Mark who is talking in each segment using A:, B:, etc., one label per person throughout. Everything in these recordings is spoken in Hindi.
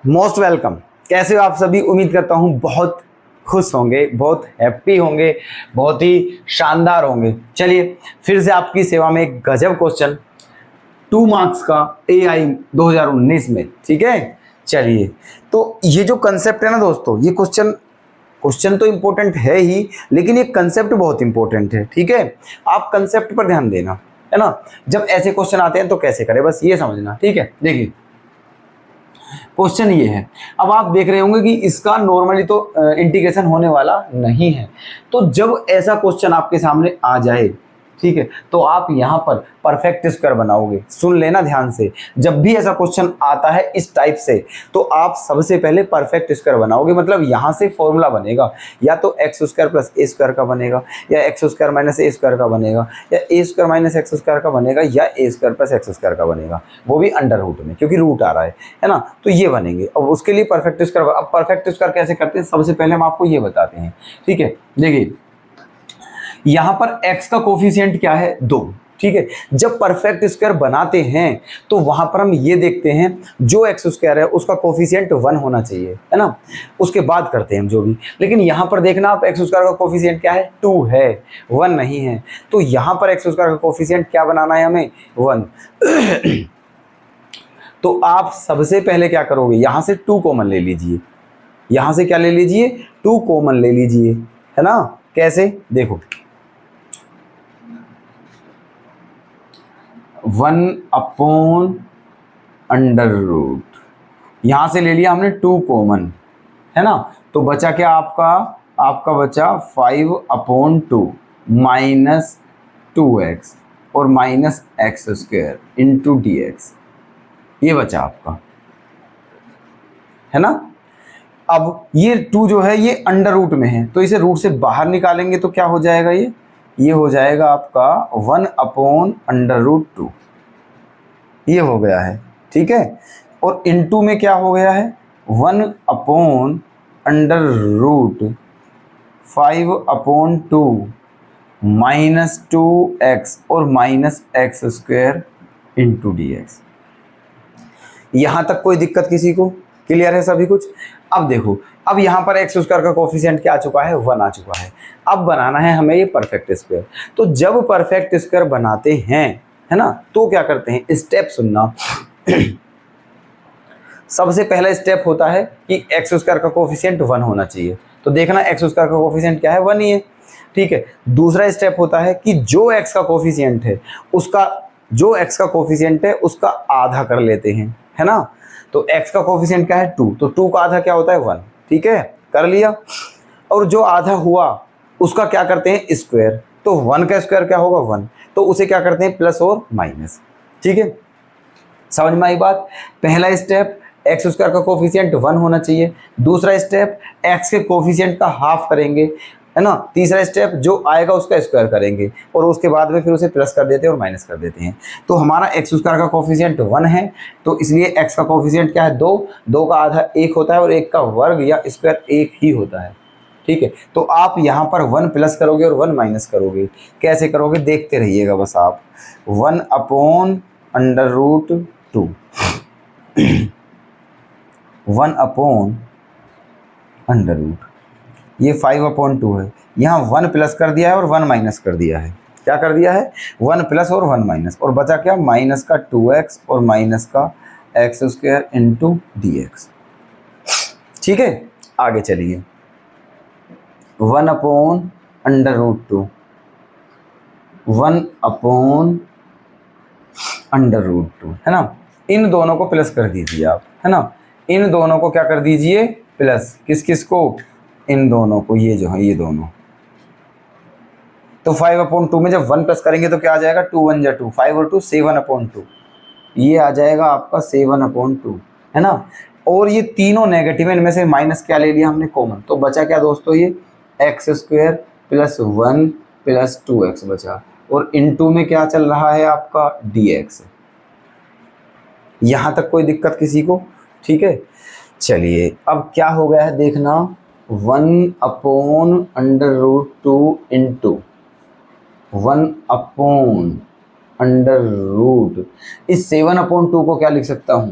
A: Most welcome. कैसे हो आप सभी? उम्मीद करता हूँ बहुत खुश होंगे, बहुत हैप्पी होंगे, बहुत ही शानदार होंगे। चलिए फिर से आपकी सेवा में एक गजब क्वेश्चन 2 मार्क्स का AI 2019 में। ठीक है, चलिए तो ये जो कंसेप्ट है ना दोस्तों, ये क्वेश्चन तो इंपॉर्टेंट है ही, लेकिन ये कंसेप्ट बहुत इंपॉर्टेंट है। ठीक है, आप कंसेप्ट पर ध्यान देना, है ना। जब ऐसे क्वेश्चन आते हैं तो कैसे करें, बस ये समझना। ठीक है, देखिए क्वेश्चन ये है। अब आप देख रहे होंगे कि इसका नॉर्मली तो इंटीग्रेशन होने वाला नहीं है। तो जब ऐसा क्वेश्चन आपके सामने आ जाए, ठीक है, तो आप यहां पर परफेक्ट स्क्वायर बनाओगे। सुन लेना ध्यान से, जब भी ऐसा क्वेश्चन आता है इस टाइप से, तो आप सबसे पहले परफेक्ट स्क्वायर बनाओगे। मतलब यहां से फॉर्मूला बनेगा, या तो एक्स स्क्वायर प्लस ए स्क्वायर का बनेगा, या एक्स स्क्वायर माइनस ए स्क्वायर का बनेगा, या ए स्क्वायर माइनस एक्स स्क्वायर का बनेगा, या ए स्क्वायर प्लस एक्स स्क्वायर का बनेगा, वो भी अंडर रूट में, क्योंकि रूट आ रहा है ना। तो ये बनेंगे। अब उसके लिए परफेक्ट स्क्वायर, अब परफेक्ट स्क्वायर कैसे करते हैं, सबसे पहले हम आपको ये बताते हैं। ठीक है, देखिए यहां पर x का कोफिशिएंट क्या है, 2। ठीक है, जब परफेक्ट स्क्वायर बनाते हैं तो वहां पर हम ये देखते हैं जो एक्स स्क्वायर है उसका कोफिशिएंट 1 होना चाहिए, है ना। उसके बाद करते हैं हम जो भी। लेकिन यहां पर देखना आप, एक्स स्क्वायर का कोफिशिएंट क्या है, 2 है, 1 नहीं है। तो यहां पर एक्स स्क्वायर का कोफिशिएंट क्या बनाना है हमें, 1। तो आप सबसे पहले क्या करोगे, यहां से 2 कॉमन ले लीजिए। यहां से क्या ले लीजिए, 2 कॉमन ले लीजिए, है ना। कैसे, देखो 1 अंडर रूट, यहां से ले लिया हमने 2 कॉमन, है ना। तो बचा क्या आपका बचा 5/2 माइनस 2x और minus x square into dx, ये बचा आपका, है ना। अब ये 2 जो है ये अंडर रूट में है, तो इसे रूट से बाहर निकालेंगे तो क्या हो जाएगा, ये हो जाएगा आपका 1/√2, ये हो गया है। ठीक है, और इनटू में क्या हो गया है, 1/√5/2 माइनस 2x और minus x square into dx। यहां तक कोई दिक्कत किसी को? क्लियर है सभी कुछ? अब देखो, अब यहां पर एक्स स्क्वायर का कोफिशिएंट क्या आ चुका है, 1 आ चुका है। अब बनाना है हमें ये परफेक्ट स्क्वायर। तो जब परफेक्ट स्क्वायर बनाते हैं, है ना, तो क्या करते हैं, स्टेप सुनना। सबसे पहला स्टेप होता है कि एक्स स्क्वायर का कोफिशिएंट 1 होना चाहिए। तो देखना एक्स स्क्वायर का कोफिशिएंट क्या है, 1 ही है। ठीक है, दूसरा स्टेप होता है कि जो एक्स का कोफिशिएंट है उसका आधा कर लेते हैं, है ना। तो x का कोफिशिएंट क्या है, 2, तो 2 का आधा क्या होता है, 1। ठीक है, कर लिया। और जो आधा हुआ उसका क्या करते हैं, स्क्वायर। तो 1 का स्क्वायर क्या होगा, 1, तो उसे क्या करते हैं, प्लस और माइनस। ठीक है, समझ में आई बात। पहला स्टेप, एक्स स्क्वायर का कोफिशिएंट 1 होना चाहिए। दूसरा स्टेप, एक्स के कोफिशिएंट का हाफ करेंगे, है ना। तीसरा स्टेप, जो आएगा उसका स्क्वायर करेंगे, और उसके बाद में फिर उसे प्लस कर देते हैं और माइनस कर देते हैं। तो हमारा एक्स स्क्वायर का कोफिशिएंट 1 है, तो इसलिए एक्स का कोफिशिएंट क्या है, 2। 2 का आधा 1 होता है, और 1 का वर्ग या स्क्वायर 1 ही होता है। ठीक है, तो आप यहाँ पर 1 प्लस करोगे और 1 माइनस करोगे। कैसे करोगे, देखते रहिएगा बस आप। 1/√2 1/√, ये 5/2 है। यहाँ 1 प्लस कर दिया है और 1 माइनस कर दिया है। क्या कर दिया है, 1 प्लस और 1 माइनस, और बचा क्या, माइनस का 2x और माइनस का एक्स स्क्वायर इंटू dx। ठीक है, आगे चलिए। 1/√2 1/√2, है ना। इन दोनों को प्लस कर दीजिए आप, है ना। इन दोनों को क्या कर दीजिए, प्लस। किस किस को, इन दोनों को, ये जो है ये दोनों। तो 5/2 में जब 1 प्लस करेंगे तो क्या आ जाएगा, 2 1 जा 2, 5 और 2 7/2, ये आ जाएगा आपका 7/2, है ना। और ये तीनों नेगेटिव है, इनमें से माइनस क्या ले लिया हमने, कॉमन। तो बचा क्या दोस्तों, ये x square plus 1 plus 2x बचा, और इनटू में क्या चल रहा है आपका, dx। यहां तक कोई दिक्कत किसी को? ठीक है, चलिए अब क्या हो गया है देखना, 1/√2 इंटू 1/√, इस 7/2 को क्या लिख सकता हूं,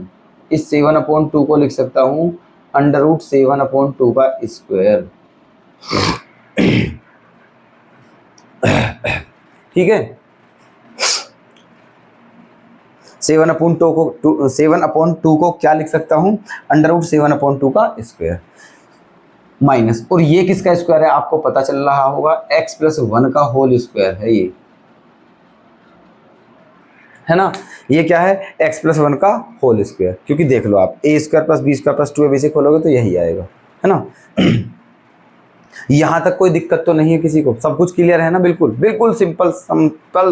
A: इस 7/2 को लिख सकता हूँ √7/2 का स्क्वायर। ठीक है, 7/2 को क्या लिख सकता हूँ, √7/2 का स्क्वायर माइनस, और ये किसका स्क्वायर है आपको पता चल रहा होगा, x+1 का होल स्क्वायर है ये, है ना। ये क्या है, x+1 का होल स्क्वायर, क्योंकि देख लो आप a² + b² + 2ab से खोलोगे तो यही आएगा, है ना। यहां तक कोई दिक्कत तो नहीं है किसी को, सब कुछ क्लियर है ना, बिल्कुल बिल्कुल सिंपल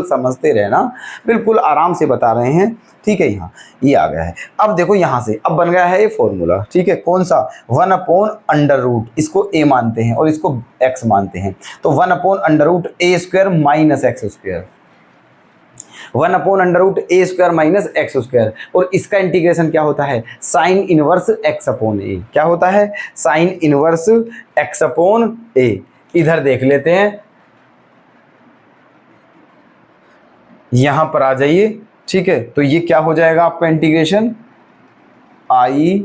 A: समझते रहना, बिल्कुल आराम से बता रहे हैं, ठीक है। यहाँ ये आ गया है। अब देखो यहाँ से अब बन गया है ये फॉर्मूला, ठीक है, कौन सा, 1/√, इसको a मानते हैं और इसको x मानते हैं, तो 1/√a² - x², 1/√a² - x², और इसका इंटीग्रेशन क्या होता है, साइन इनवर्स x/a, क्या होता है, साइन इनवर्स x/a। इधर देख लेते हैं, यहां पर आ जाइए, ठीक है, तो ये क्या हो जाएगा आपका इंटीग्रेशन, i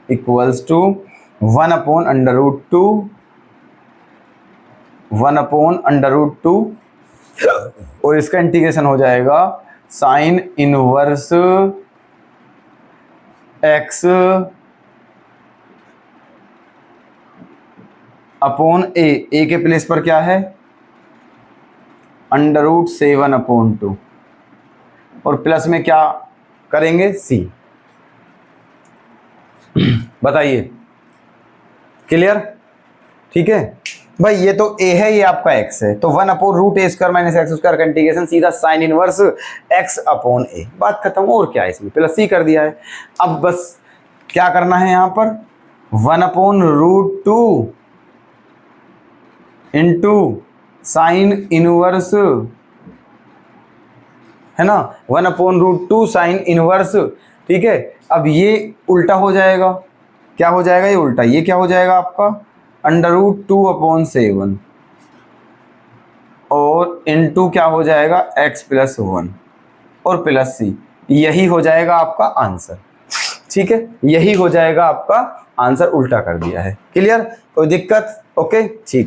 A: = 1/√2 और इसका इंटीग्रेशन हो जाएगा साइन इनवर्स x/a, a के प्लेस पर क्या है, √7/2, और प्लस में क्या करेंगे, c। बताइए, क्लियर, ठीक है भाई। ये तो a है, ये आपका x है, तो 1/√a² - x² का इंटीग्रेशन सीधा साइन इनवर्स x/a, बात खत्म। और क्या है, इसमें प्लस c कर दिया है। अब बस क्या करना है यहाँ पर, 1/√2 इंटू साइन इनवर्स, है ना, 1/√2 साइन इनवर्स, ठीक है। अब ये उल्टा हो जाएगा, क्या हो जाएगा, ये उल्टा, ये क्या हो जाएगा आपका, √2/7 और इंटू क्या हो जाएगा, x+1 और प्लस c, यही हो जाएगा आपका आंसर, ठीक है, यही हो जाएगा आपका आंसर, उल्टा कर दिया है। क्लियर, कोई दिक्कत, ओके, ठीक है।